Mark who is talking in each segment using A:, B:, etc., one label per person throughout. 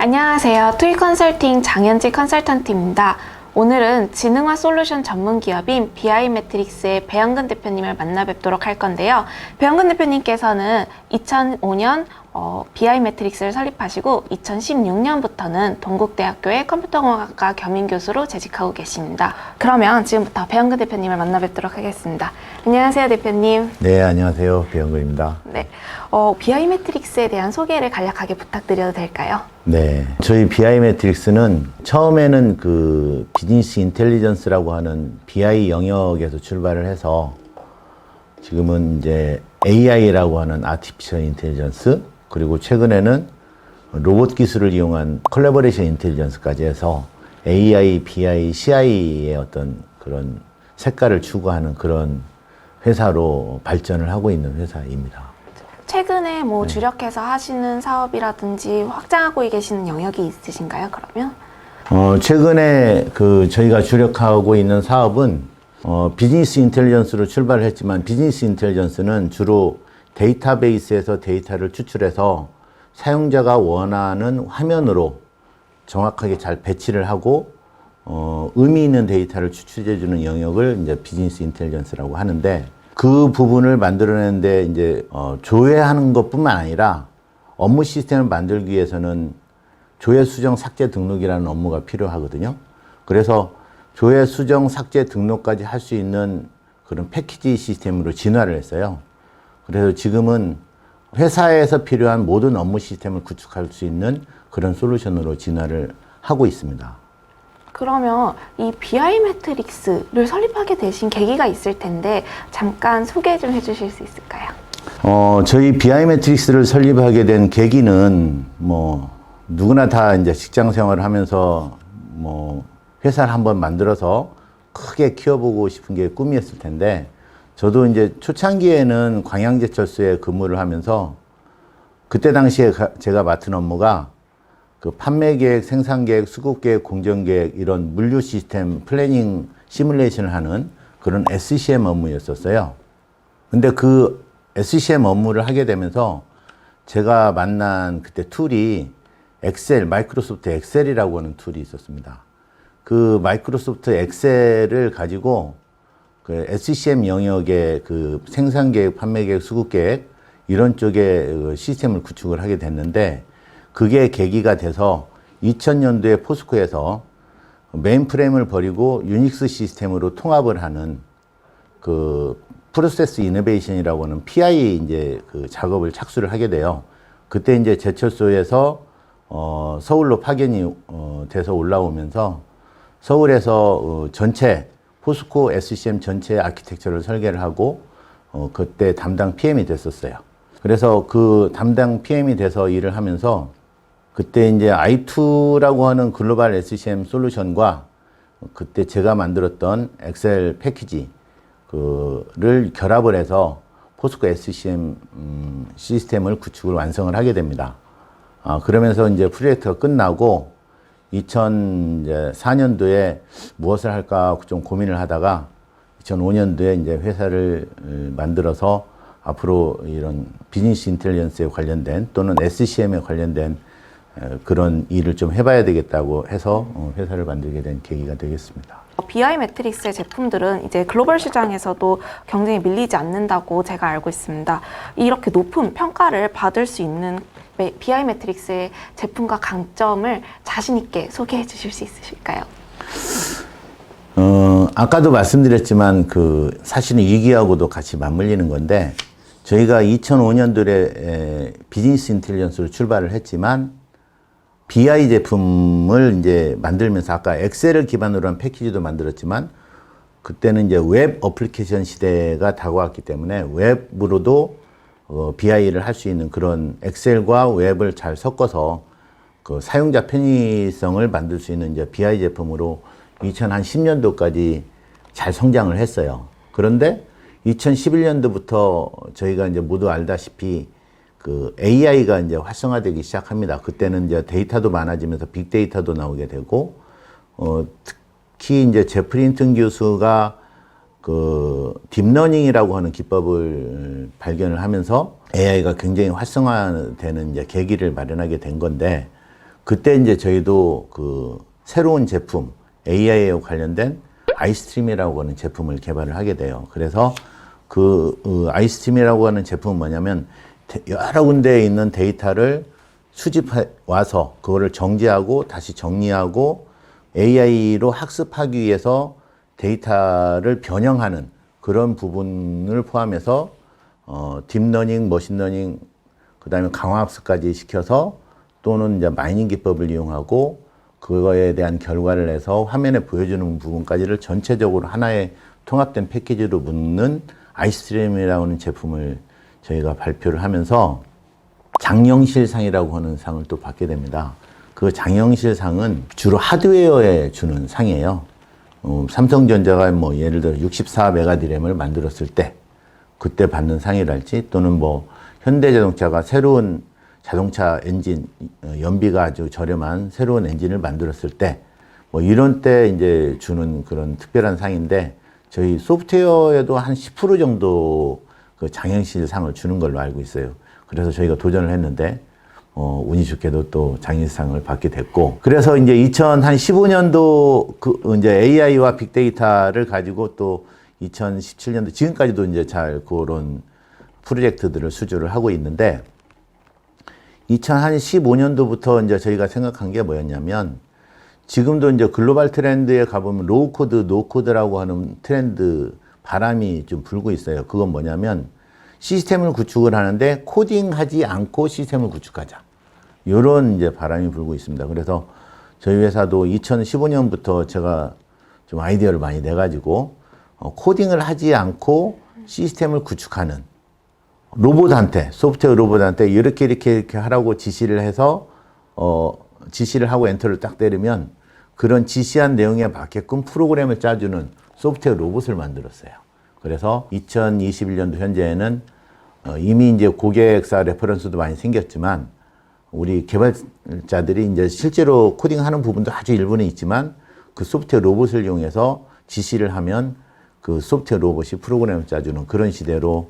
A: 안녕하세요. 투이 컨설팅 장현지 컨설턴트입니다. 오늘은 지능화 솔루션 전문 기업인 BI 매트릭스의 배영근 대표님을 만나 뵙도록 할 건데요. 배영근 대표님께서는 2005년 BI 매트릭스를 설립하시고 2016년부터는 동국대학교의 컴퓨터공학과 겸임교수로 재직하고 계십니다. 그러면 지금부터 배영근 대표님을 만나 뵙도록 하겠습니다. 안녕하세요, 대표님.
B: 네, 안녕하세요. 배영근입니다.
A: 네, BI 매트릭스에 대한 소개를 간략하게 부탁드려도 될까요?
B: 네, 저희 BI 매트릭스는 처음에는 그 비즈니스 인텔리전스라고 하는 BI 영역에서 출발을 해서 지금은 이제 AI라고 하는 아티피셜 인텔리전스, 그리고 최근에는 로봇 기술을 이용한 컬래버레이션 인텔리전스까지 해서 AI, BI, CI의 어떤 그런 색깔을 추구하는 그런 회사로 발전을 하고 있는 회사입니다.
A: 최근에 주력해서 하시는 사업이라든지 확장하고 계시는 영역이 있으신가요, 그러면?
B: 최근에 저희가 주력하고 있는 사업은 비즈니스 인텔리전스로 출발을 했지만, 비즈니스 인텔리전스는 주로 데이터베이스에서 데이터를 추출해서 사용자가 원하는 화면으로 정확하게 잘 배치를 하고 의미 있는 데이터를 추출해주는 영역을 이제 비즈니스 인텔리전스라고 하는데, 그 부분을 만들어내는데 이제 조회하는 것뿐만 아니라 업무 시스템을 만들기 위해서는 조회, 수정, 삭제, 등록이라는 업무가 필요하거든요. 그래서 조회, 수정, 삭제, 등록까지 할 수 있는 그런 패키지 시스템으로 진화를 했어요. 그래서 지금은 회사에서 필요한 모든 업무 시스템을 구축할 수 있는 그런 솔루션으로 진화를 하고 있습니다.
A: 그러면 이 BI 매트릭스를 설립하게 되신 계기가 있을 텐데 잠깐 소개 좀 해주실 수 있을까요?
B: 저희 BI 매트릭스를 설립하게 된 계기는 누구나 다 이제 직장 생활을 하면서 회사를 한번 만들어서 크게 키워보고 싶은 게 꿈이었을 텐데, 저도 이제 초창기에는 광양제철소에 근무를 하면서 그때 당시에 제가 맡은 업무가 그 판매계획, 생산계획, 수급계획, 공정계획 이런 물류 시스템 플래닝 시뮬레이션을 하는 그런 SCM 업무였었어요. 근데 그 SCM 업무를 하게 되면서 제가 만난 그때 툴이 엑셀, 마이크로소프트 엑셀이라고 하는 툴이 있었습니다. 그 마이크로소프트 엑셀을 가지고 그 SCM 영역의 그 생산계획, 판매계획, 수급계획 이런 쪽에 시스템을 구축을 하게 됐는데, 그게 계기가 돼서 2000년도에 포스코에서 메인프레임을 버리고 유닉스 시스템으로 통합을 하는 그 프로세스 이노베이션이라고 하는 PI 이제 그 작업을 착수를 하게 돼요. 그때 이제 제철소에서 서울로 파견이 돼서 올라오면서 서울에서 전체 포스코 SCM 전체 아키텍처를 설계를 하고 그때 담당 PM이 됐었어요. 그래서 그 담당 PM이 돼서 일을 하면서 그때 이제 i2라고 하는 글로벌 SCM 솔루션과 그때 제가 만들었던 엑셀 패키지 를 결합을 해서 포스코 SCM 시스템을 구축을 완성을 하게 됩니다. 그러면서 이제 프로젝트가 끝나고 2004년도에 무엇을 할까 좀 고민을 하다가 2005년도에 이제 회사를 만들어서 앞으로 이런 비즈니스 인텔리전스에 관련된 또는 SCM에 관련된 그런 일을 좀 해봐야 되겠다고 해서 회사를 만들게 된 계기가 되겠습니다.
A: BI 매트릭스의 제품들은 이제 글로벌 시장에서도 경쟁이 밀리지 않는다고 제가 알고 있습니다. 이렇게 높은 평가를 받을 수 있는 BI 매트릭스의 제품과 강점을 자신 있게 소개해 주실 수 있으실까요?
B: 아까도 말씀드렸지만 사실은 위기하고도 같이 맞물리는 건데, 저희가 2005년도에 비즈니스 인텔리전스로 출발을 했지만 BI 제품을 이제 만들면서 아까 엑셀을 기반으로 한 패키지도 만들었지만, 그때는 이제 웹 어플리케이션 시대가 다가왔기 때문에 웹으로도 BI를 할 수 있는 그런 엑셀과 웹을 잘 섞어서 그 사용자 편의성을 만들 수 있는 이제 BI 제품으로 2010년도까지 잘 성장을 했어요. 그런데 2011년도부터 저희가 이제 모두 알다시피 그 AI가 이제 활성화되기 시작합니다. 그때는 이제 데이터도 많아지면서 빅데이터도 나오게 되고, 특히 이제 제프리 힌튼 교수가 그 딥러닝이라고 하는 기법을 발견을 하면서 AI가 굉장히 활성화되는 이제 계기를 마련하게 된 건데, 그때 이제 저희도 그 새로운 제품, AI에 관련된 아이스트림이라고 하는 제품을 개발을 하게 돼요. 그래서 아이스트림이라고 하는 제품은 뭐냐면 여러 군데에 있는 데이터를 수집해 와서 그거를 정지하고 다시 정리하고 AI로 학습하기 위해서 데이터를 변형하는 그런 부분을 포함해서 딥러닝, 머신러닝, 그 다음에 강화학습까지 시켜서 또는 이제 마이닝 기법을 이용하고 그거에 대한 결과를 내서 화면에 보여주는 부분까지를 전체적으로 하나의 통합된 패키지로 묻는 아이스트림이라고 하는 제품을 저희가 발표를 하면서 장영실상이라고 하는 상을 또 받게 됩니다. 그 장영실상은 주로 하드웨어에 주는 상이에요. 삼성전자가 뭐 예를 들어 64메가드램을 만들었을 때 그때 받는 상이랄지 또는 뭐 현대자동차가 새로운 자동차 엔진, 연비가 아주 저렴한 새로운 엔진을 만들었을 때, 뭐 이런 때 이제 주는 그런 특별한 상인데, 저희 소프트웨어에도 한 10% 정도 그 장영실 상을 주는 걸로 알고 있어요. 그래서 저희가 도전을 했는데, 운이 좋게도 또 장영실상을 받게 됐고, 그래서 이제 2015년도 그 이제 AI와 빅데이터를 가지고 또 2017년도 지금까지도 이제 잘 그런 프로젝트들을 수주를 하고 있는데, 2015년도부터 이제 저희가 생각한 게 뭐였냐면, 지금도 이제 글로벌 트렌드에 가보면 로우 코드, 노 코드라고 하는 트렌드 바람이 좀 불고 있어요. 그건 뭐냐면, 시스템을 구축을 하는데 코딩하지 않고 시스템을 구축하자. 이런 이제 바람이 불고 있습니다. 그래서 저희 회사도 2015년부터 제가 좀 아이디어를 많이 내가지고, 코딩을 하지 않고 시스템을 구축하는 로봇한테, 소프트웨어 로봇한테 이렇게 하라고 지시를 해서, 지시를 하고 엔터를 딱 때리면 그런 지시한 내용에 맞게끔 프로그램을 짜주는 소프트웨어 로봇을 만들었어요. 그래서 2021년도 현재에는 이미 이제 고객사 레퍼런스도 많이 생겼지만 우리 개발자들이 이제 실제로 코딩하는 부분도 아주 일부는 있지만 그 소프트웨어 로봇을 이용해서 지시를 하면 그 소프트웨어 로봇이 프로그램을 짜주는 그런 시대로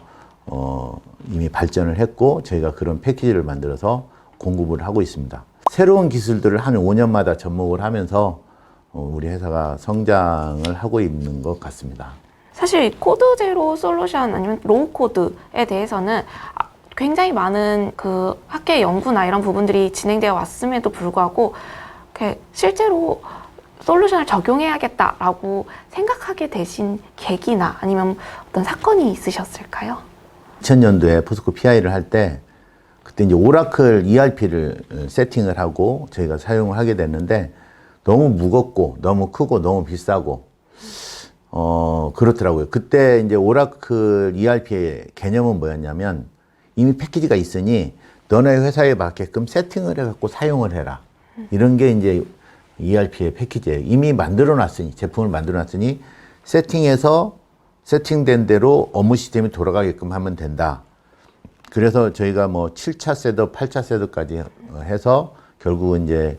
B: 이미 발전을 했고 저희가 그런 패키지를 만들어서 공급을 하고 있습니다. 새로운 기술들을 한 5년마다 접목을 하면서 우리 회사가 성장을 하고 있는 것 같습니다.
A: 사실 코드 제로 솔루션 아니면 로우 코드에 대해서는 굉장히 많은 그 학계 연구나 이런 부분들이 진행되어 왔음에도 불구하고 실제로 솔루션을 적용해야겠다라고 생각하게 되신 계기나 아니면 어떤 사건이 있으셨을까요?
B: 2000년도에 포스코 PI를 할 때 그때 이제 오라클 ERP를 세팅을 하고 저희가 사용을 하게 됐는데 너무 무겁고 너무 크고 너무 비싸고 그렇더라고요. 그때 이제 오라클 ERP의 개념은 뭐였냐면 이미 패키지가 있으니 너네 회사에 맞게끔 세팅을 해갖고 사용을 해라. 이런 게 이제 ERP의 패키지예요. 이미 만들어 놨으니, 제품을 만들어 놨으니 세팅해서 세팅된 대로 업무 시스템이 돌아가게끔 하면 된다. 그래서 저희가 뭐 7차 셋업, 8차 셋업까지 해서 결국은 이제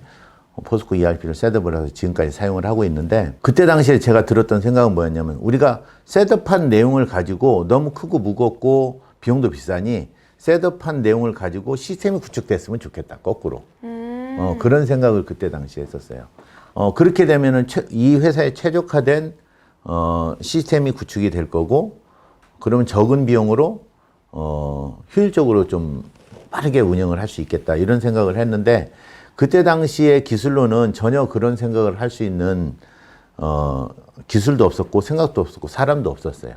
B: 포스코 ERP를 셋업을 해서 지금까지 사용을 하고 있는데 그때 당시에 제가 들었던 생각은 뭐였냐면 우리가 셋업한 내용을 가지고 너무 크고 무겁고 비용도 비싸니 셋업한 내용을 가지고 시스템이 구축됐으면 좋겠다. 거꾸로. 그런 생각을 그때 당시에 했었어요. 그렇게 되면은 이 회사에 최적화된 시스템이 구축이 될 거고 그러면 적은 비용으로 효율적으로 좀 빠르게 운영을 할 수 있겠다 이런 생각을 했는데 그때 당시에 기술로는 전혀 그런 생각을 할 수 있는 기술도 없었고 생각도 없었고 사람도 없었어요.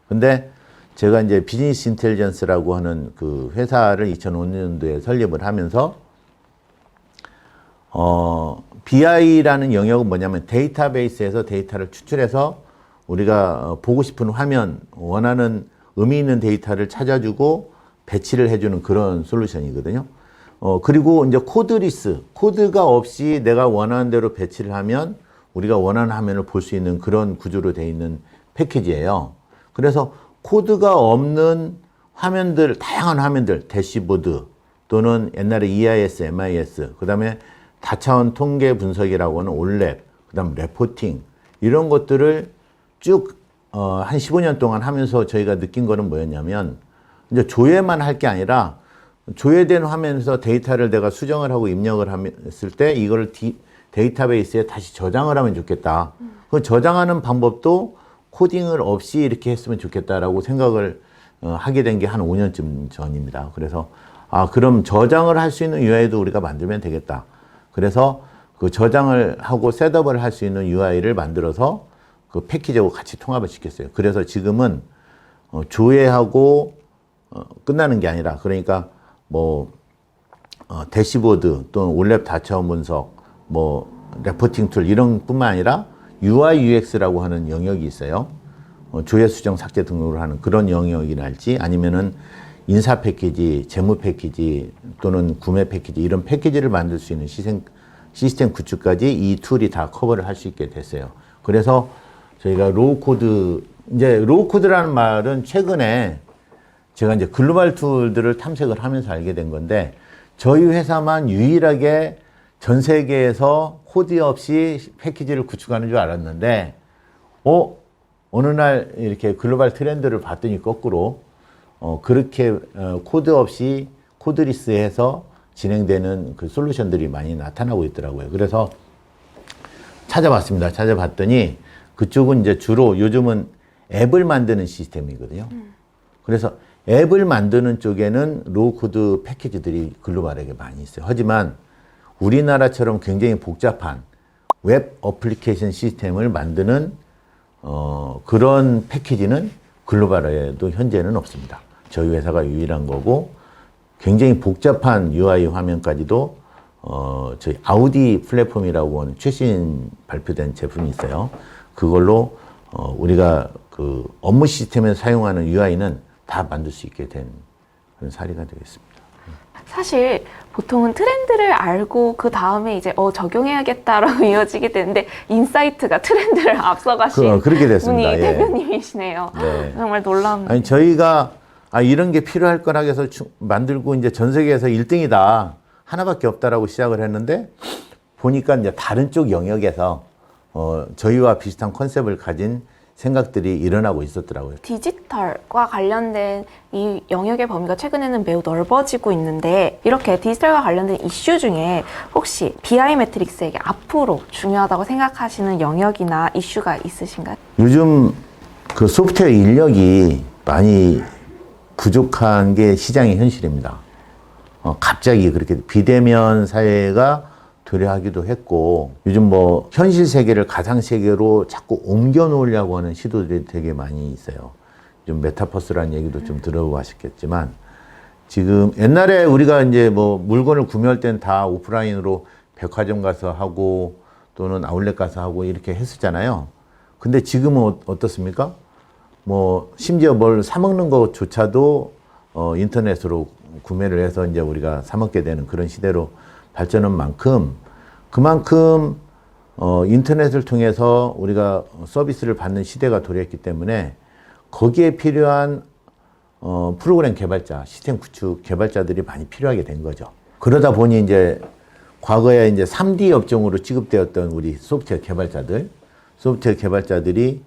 B: 근데 제가 이제 비즈니스 인텔리전스라고 하는 그 회사를 2005년도에 설립을 하면서 BI라는 영역은 뭐냐면 데이터베이스에서 데이터를 추출해서 우리가 보고 싶은 화면, 원하는 의미 있는 데이터를 찾아주고 배치를 해주는 그런 솔루션이거든요. 그리고 이제 코드리스, 코드가 없이 내가 원하는 대로 배치를 하면 우리가 원하는 화면을 볼 수 있는 그런 구조로 되어 있는 패키지예요. 그래서 코드가 없는 화면들, 다양한 화면들, 대시보드 또는 옛날에 EIS, MIS, 그 다음에 다차원 통계 분석이라고 하는 올랩, 그 다음 레포팅 이런 것들을 쭉 한 15년 동안 하면서 저희가 느낀 거는 뭐였냐면 이제 조회만 할 게 아니라 조회된 화면에서 데이터를 내가 수정을 하고 입력을 했을 때 이걸 데이터베이스에 다시 저장을 하면 좋겠다. 그 저장하는 방법도 코딩을 없이 이렇게 했으면 좋겠다라고 생각을 하게 된 게 한 5년쯤 전입니다. 그래서 그럼 저장을 할 수 있는 UI도 우리가 만들면 되겠다. 그래서 그 저장을 하고 셋업을 할 수 있는 UI를 만들어서 그 패키지하고 같이 통합을 시켰어요. 그래서 지금은 조회하고 끝나는 게 아니라, 그러니까 뭐 대시보드 또는 올랩 다차원 분석, 뭐 레포팅 툴 이런 뿐만 아니라 UI UX라고 하는 영역이 있어요. 조회 수정 삭제 등록을 하는 그런 영역이랄지, 아니면은 인사 패키지, 재무 패키지 또는 구매 패키지, 이런 패키지를 만들 수 있는 시스템 구축까지 이 툴이 다 커버를 할 수 있게 됐어요. 그래서 저희가 로우 코드, 이제 로우 코드라는 말은 최근에 제가 이제 글로벌 툴들을 탐색을 하면서 알게 된 건데, 저희 회사만 유일하게 전 세계에서 코드 없이 패키지를 구축하는 줄 알았는데, 어느 날 이렇게 글로벌 트렌드를 봤더니 거꾸로, 그렇게 코드 없이 코드리스해서 진행되는 그 솔루션들이 많이 나타나고 있더라고요. 그래서 찾아봤습니다. 찾아봤더니 그쪽은 이제 주로 요즘은 앱을 만드는 시스템이거든요. 그래서 앱을 만드는 쪽에는 로우 코드 패키지들이 글로벌하게 많이 있어요. 하지만 우리나라처럼 굉장히 복잡한 웹 어플리케이션 시스템을 만드는 그런 패키지는 글로벌에도 현재는 없습니다. 저희 회사가 유일한 거고, 굉장히 복잡한 UI 화면까지도 저희 아우디 플랫폼이라고 하는 최신 발표된 제품이 있어요. 그걸로 우리가 그 업무 시스템에 사용하는 UI는 다 만들 수 있게 된 그런 사례가 되겠습니다.
A: 사실 보통은 트렌드를 알고 그 다음에 이제 적용해야겠다라고 이어지게 되는데, 인사이트가 트렌드를 앞서가신
B: 그렇게 됐습니다.
A: 분이
B: 예.
A: 대표님이시네요.
B: 네.
A: 정말 놀라운.
B: 아니, 저희가 이런 게 필요할 거라 해서 만들고 이제 전 세계에서 1등이다, 하나밖에 없다라고 시작을 했는데, 보니까 이제 다른 쪽 영역에서 저희와 비슷한 컨셉을 가진 생각들이 일어나고 있었더라고요.
A: 디지털과 관련된 이 영역의 범위가 최근에는 매우 넓어지고 있는데, 이렇게 디지털과 관련된 이슈 중에 혹시 BI 매트릭스에게 앞으로 중요하다고 생각하시는 영역이나 이슈가 있으신가요?
B: 요즘 그 소프트웨어 인력이 많이 부족한 게 시장의 현실입니다. 갑자기 그렇게 비대면 사회가 도래하기도 했고, 요즘 뭐 현실 세계를 가상 세계로 자꾸 옮겨 놓으려고 하는 시도들이 되게 많이 있어요. 좀 메타버스라는 얘기도 좀 들어보셨겠지만, 지금 옛날에 우리가 이제 뭐 물건을 구매할 때는 다 오프라인으로 백화점 가서 하고 또는 아울렛 가서 하고 이렇게 했었잖아요. 근데 지금은 어떻습니까? 뭐 심지어 뭘 사 먹는 것조차도 인터넷으로 구매를 해서 이제 우리가 사 먹게 되는 그런 시대로 발전한 만큼, 그만큼 인터넷을 통해서 우리가 서비스를 받는 시대가 도래했기 때문에 거기에 필요한 프로그램 개발자, 시스템 구축 개발자들이 많이 필요하게 된 거죠. 그러다 보니 이제 과거에 이제 3D 업종으로 취급되었던 우리 소프트웨어 개발자들이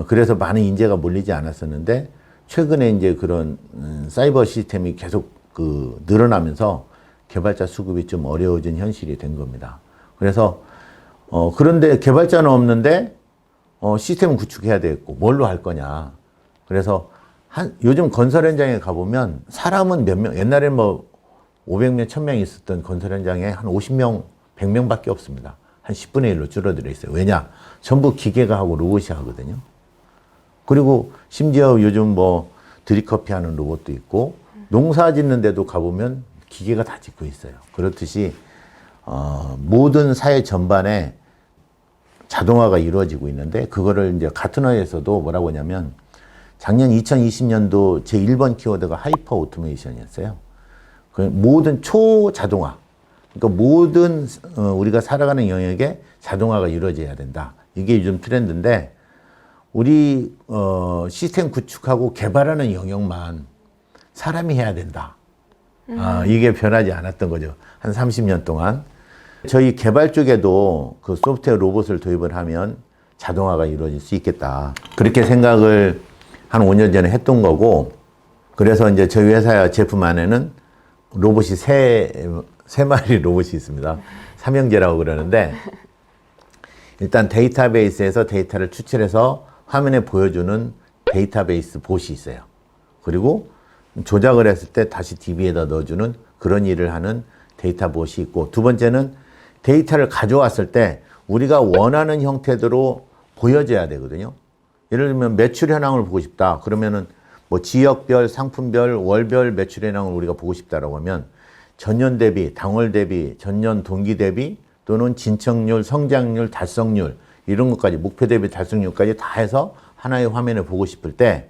B: 그래서 많은 인재가 몰리지 않았었는데, 최근에 이제 그런 사이버 시스템이 계속 늘어나면서 개발자 수급이 좀 어려워진 현실이 된 겁니다. 그래서 그런데 개발자는 없는데 시스템은 구축해야 되겠고 뭘로 할 거냐. 그래서 요즘 건설 현장에 가보면 사람은 몇 명, 옛날에 뭐 500명, 1000명 있었던 건설 현장에 한 50명, 100명밖에 없습니다. 한 10분의 1로 줄어들어 있어요. 왜냐? 전부 기계가 하고 로봇이 하거든요. 그리고 심지어 요즘 뭐 드립커피 하는 로봇도 있고, 농사 짓는 데도 가보면 기계가 다 짓고 있어요. 그렇듯이 모든 사회 전반에 자동화가 이루어지고 있는데, 그거를 이제 가트너에서도 뭐라고 하냐면, 작년 2020년도 제 1번 키워드가 하이퍼 오토메이션이었어요. 모든 초자동화, 그러니까 모든 우리가 살아가는 영역에 자동화가 이루어져야 된다. 이게 요즘 트렌드인데, 우리 시스템 구축하고 개발하는 영역만 사람이 해야 된다. 이게 변하지 않았던 거죠. 한 30년 동안. 저희 개발 쪽에도 그 소프트웨어 로봇을 도입을 하면 자동화가 이루어질 수 있겠다. 그렇게 생각을 한 5년 전에 했던 거고, 그래서 이제 저희 회사 제품 안에는 로봇이 세 마리 로봇이 있습니다. 삼형제라고 그러는데 일단 데이터베이스에서 데이터를 추출해서 화면에 보여주는 데이터베이스 봇이 있어요. 그리고 조작을 했을 때 다시 DB에다 넣어주는 그런 일을 하는 데이터 봇이 있고, 두 번째는 데이터를 가져왔을 때 우리가 원하는 형태대로 보여줘야 되거든요. 예를 들면 매출 현황을 보고 싶다. 그러면은 뭐 지역별, 상품별, 월별 매출 현황을 우리가 보고 싶다라고 하면 전년 대비, 당월 대비, 전년 동기 대비 또는 진척률, 성장률, 달성률 이런 것까지 목표 대비 달성률까지 다 해서 하나의 화면에 보고 싶을 때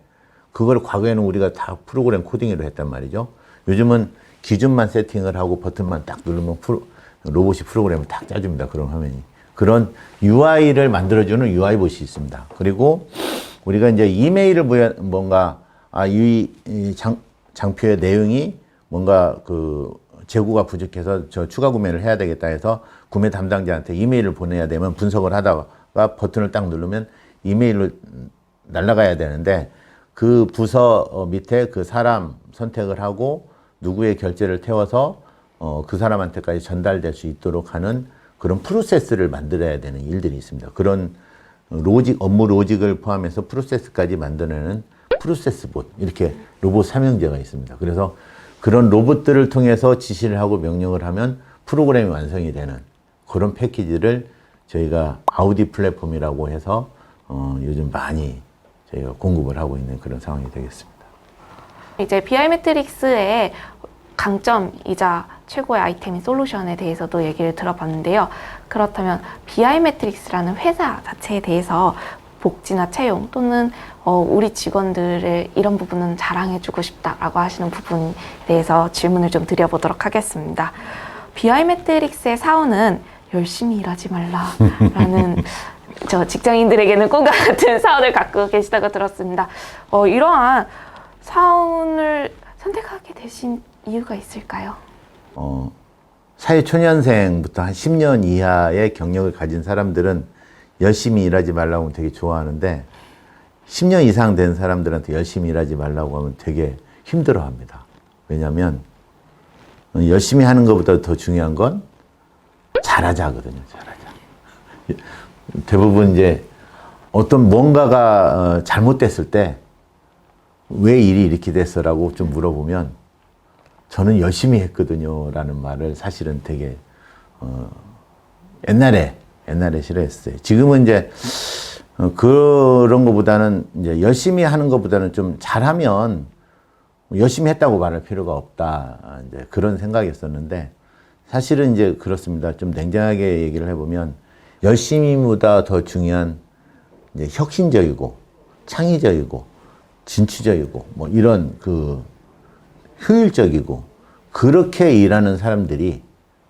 B: 그걸 과거에는 우리가 다 프로그램 코딩으로 했단 말이죠. 요즘은 기준만 세팅을 하고 버튼만 딱 누르면 로봇이 프로그램을 딱 짜줍니다. 그런 화면이. 그런 UI를 만들어주는 UI봇이 있습니다. 그리고 우리가 이제 이메일을 뭔가 이 장표의 내용이 뭔가 그 재고가 부족해서 저 추가 구매를 해야 되겠다 해서 구매 담당자한테 이메일을 보내야 되면 분석을 하다가 버튼을 딱 누르면 이메일로 날아가야 되는데 그 부서 밑에 그 사람 선택을 하고 누구의 결제를 태워서 그 사람한테까지 전달될 수 있도록 하는 그런 프로세스를 만들어야 되는 일들이 있습니다. 그런 업무 로직을 포함해서 프로세스까지 만들어내는 프로세스 봇, 이렇게 로봇 삼형제가 있습니다. 그래서 그런 로봇들을 통해서 지시를 하고 명령을 하면 프로그램이 완성이 되는 그런 패키지를 저희가 아우디 플랫폼이라고 해서 요즘 많이 저희가 공급을 하고 있는 그런 상황이 되겠습니다.
A: 이제 BI 매트릭스의 강점이자 최고의 아이템인 솔루션에 대해서도 얘기를 들어봤는데요. 그렇다면 BI 매트릭스라는 회사 자체에 대해서 복지나 채용 또는 우리 직원들의 이런 부분은 자랑해주고 싶다라고 하시는 부분에 대해서 질문을 좀 드려보도록 하겠습니다. BI 매트릭스의 사원은 열심히 일하지 말라라는 저 직장인들에게는 꿈과 같은 사원을 갖고 계시다고 들었습니다. 이러한 사원을 선택하게 되신 이유가 있을까요?
B: 사회초년생부터 한 10년 이하의 경력을 가진 사람들은 열심히 일하지 말라고 하면 되게 좋아하는데 10년 이상 된 사람들한테 열심히 일하지 말라고 하면 되게 힘들어 합니다. 왜냐하면 열심히 하는 것보다 더 중요한 건 잘하자거든요. 잘하자. 대부분 이제 어떤 뭔가가 잘못됐을 때 왜 일이 이렇게 됐어라고 좀 물어보면 저는 열심히 했거든요 라는 말을 사실은 되게 옛날에 싫어했어요. 지금은 이제 그런 것보다는 이제 열심히 하는 것보다는 좀 잘하면 열심히 했다고 말할 필요가 없다. 이제 그런 생각이었었는데 사실은 이제 그렇습니다. 좀 냉정하게 얘기를 해보면 열심히보다 더 중요한 이제 혁신적이고 창의적이고 진취적이고 뭐 이런 그 효율적이고 그렇게 일하는 사람들이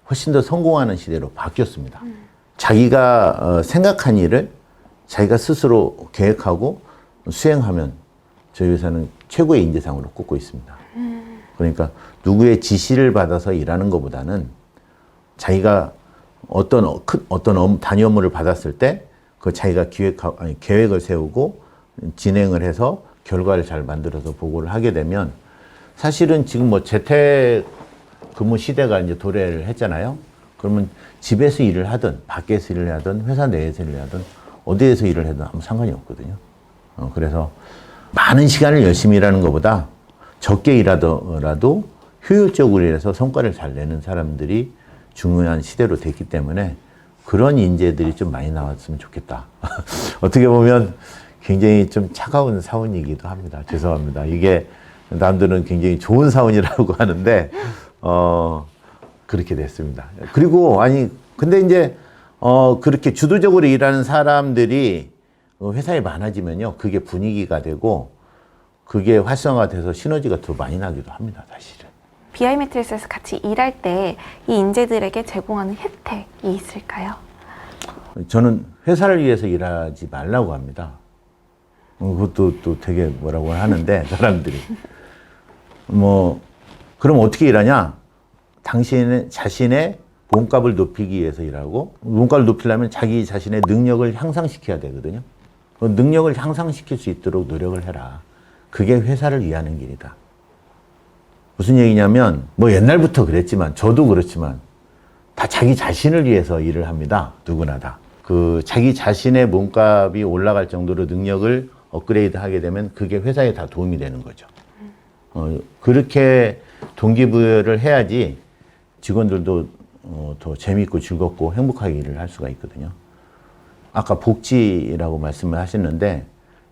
B: 훨씬 더 성공하는 시대로 바뀌었습니다. 자기가 생각한 일을 자기가 스스로 계획하고 수행하면 저희 회사는 최고의 인재상으로 꼽고 있습니다. 그러니까 누구의 지시를 받아서 일하는 것보다는 자기가 어떤 단위 업무를 받았을 때 그 자기가 계획을 세우고 진행을 해서 결과를 잘 만들어서 보고를 하게 되면 사실은 지금 뭐 재택 근무 시대가 이제 도래를 했잖아요. 그러면 집에서 일을 하든 밖에서 일을 하든 회사 내에서 일을 하든 어디에서 일을 해도 아무 상관이 없거든요. 그래서 많은 시간을 열심히 일하는 것보다 적게 일하더라도 효율적으로 일해서 성과를 잘 내는 사람들이 중요한 시대로 됐기 때문에 그런 인재들이 좀 많이 나왔으면 좋겠다. 어떻게 보면 굉장히 좀 차가운 사원이기도 합니다. 죄송합니다. 이게 남들은 굉장히 좋은 사원이라고 하는데 그렇게 됐습니다. 그리고 근데 이제 그렇게 주도적으로 일하는 사람들이 회사에 많아지면요, 그게 분위기가 되고 그게 활성화돼서 시너지가 더 많이 나기도 합니다, 사실은.
A: BI 매트릭스에서 같이 일할 때 이 인재들에게 제공하는 혜택이 있을까요?
B: 저는 회사를 위해서 일하지 말라고 합니다. 그것도 또 되게 뭐라고 하는데 사람들이 그럼 어떻게 일하냐? 당신 자신의 몸값을 높이기 위해서 일하고, 몸값을 높이려면 자기 자신의 능력을 향상시켜야 되거든요. 그 능력을 향상시킬 수 있도록 노력을 해라. 그게 회사를 위하는 길이다. 무슨 얘기냐면 뭐 옛날부터 그랬지만 저도 그렇지만 다 자기 자신을 위해서 일을 합니다. 누구나 다. 그 자기 자신의 몸값이 올라갈 정도로 능력을 업그레이드 하게 되면 그게 회사에 다 도움이 되는 거죠. 그렇게 동기부여를 해야지 직원들도 더 재미있고 즐겁고 행복하게 일을 할 수가 있거든요. 아까 복지라고 말씀을 하셨는데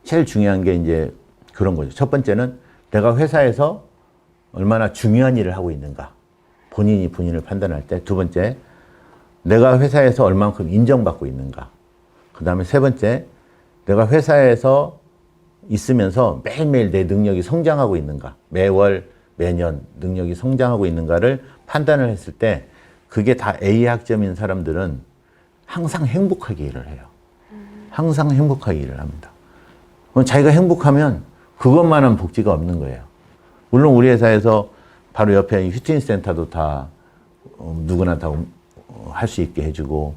B: 제일 중요한 게 이제 그런 거죠. 첫 번째는 내가 회사에서 얼마나 중요한 일을 하고 있는가. 본인이 본인을 판단할 때. 두 번째, 내가 회사에서 얼만큼 인정받고 있는가. 그 다음에 세 번째, 내가 회사에서 있으면서 매일매일 내 능력이 성장하고 있는가. 매월, 매년 능력이 성장하고 있는가를 판단을 했을 때 그게 다 A 학점인 사람들은 항상 행복하게 일을 해요. 항상 행복하게 일을 합니다. 자기가 행복하면 그것만한 복지가 없는 거예요. 물론 우리 회사에서 바로 옆에 휴팅 센터도 다 누구나 다 할 수 있게 해주고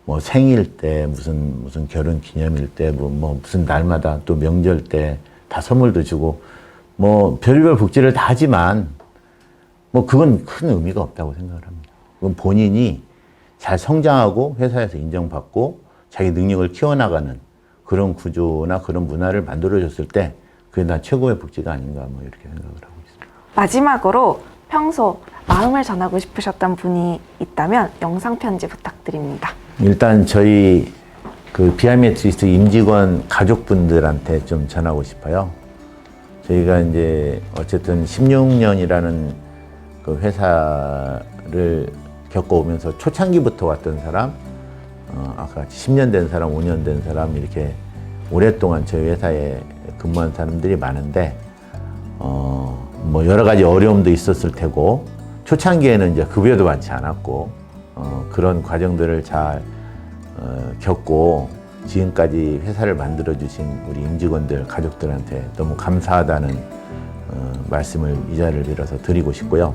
B: 뭐 생일 때 무슨 결혼 기념일 때 뭐 무슨 날마다 또 명절 때 다 선물도 주고 뭐 별별 복지를 다 하지만 뭐 그건 큰 의미가 없다고 생각을 합니다. 그건 본인이 잘 성장하고 회사에서 인정받고 자기 능력을 키워나가는 그런 구조나 그런 문화를 만들어줬을 때 그게 다 최고의 복지가 아닌가 뭐 이렇게 생각을 하고 있습니다.
A: 마지막으로 평소 마음을 전하고 싶으셨던 분이 있다면 영상 편지 부탁드립니다.
B: 일단 저희 그 BI 매트릭스 임직원 가족분들한테 좀 전하고 싶어요. 저희가 이제 어쨌든 16년이라는 그 회사를 겪어오면서 초창기부터 왔던 사람, 아까 10년 된 사람, 5년 된 사람 이렇게 오랫동안 저희 회사에 근무한 사람들이 많은데 뭐 여러 가지 어려움도 있었을 테고 초창기에는 이제 급여도 많지 않았고 그런 과정들을 잘 겪고 지금까지 회사를 만들어 주신 우리 임직원들 가족들한테 너무 감사하다는 말씀을 이 자리를 빌어서 드리고 싶고요.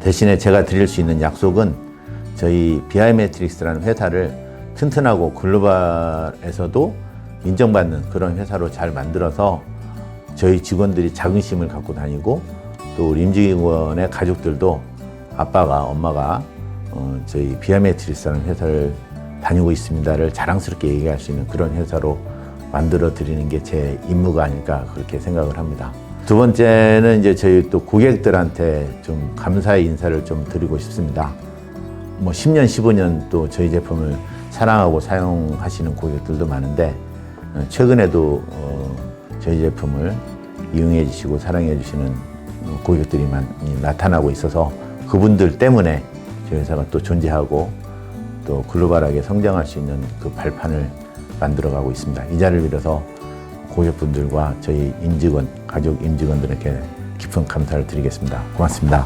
B: 대신에 제가 드릴 수 있는 약속은 저희 BI 매트릭스라는 회사를 튼튼하고 글로벌에서도 인정받는 그런 회사로 잘 만들어서 저희 직원들이 자긍심을 갖고 다니고 또 우리 임직원의 가족들도 아빠가 엄마가 저희 BI 매트릭스라는 회사를 다니고 있습니다를 자랑스럽게 얘기할 수 있는 그런 회사로 만들어 드리는 게 제 임무가 아닐까 그렇게 생각을 합니다. 두 번째는 이제 저희 또 고객들한테 좀 감사의 인사를 좀 드리고 싶습니다. 뭐 10년, 15년 또 저희 제품을 사랑하고 사용하시는 고객들도 많은데 최근에도 저희 제품을 이용해 주시고 사랑해 주시는 고객들이 많이 나타나고 있어서 그분들 때문에 저희 회사가 또 존재하고 또 글로벌하게 성장할 수 있는 그 발판을 만들어가고 있습니다. 이 자리를 빌어서 고객분들과 저희 임직원, 가족 임직원들에게 깊은 감사를 드리겠습니다. 고맙습니다.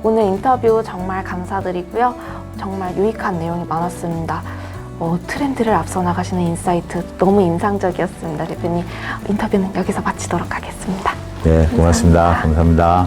A: 오늘 인터뷰 정말 감사드리고요. 정말 유익한 내용이 많았습니다. 트렌드를 앞서 나가시는 인사이트 너무 인상적이었습니다. 대표님, 인터뷰는 여기서 마치도록 하겠습니다.
B: 네, 고맙습니다. 감사합니다.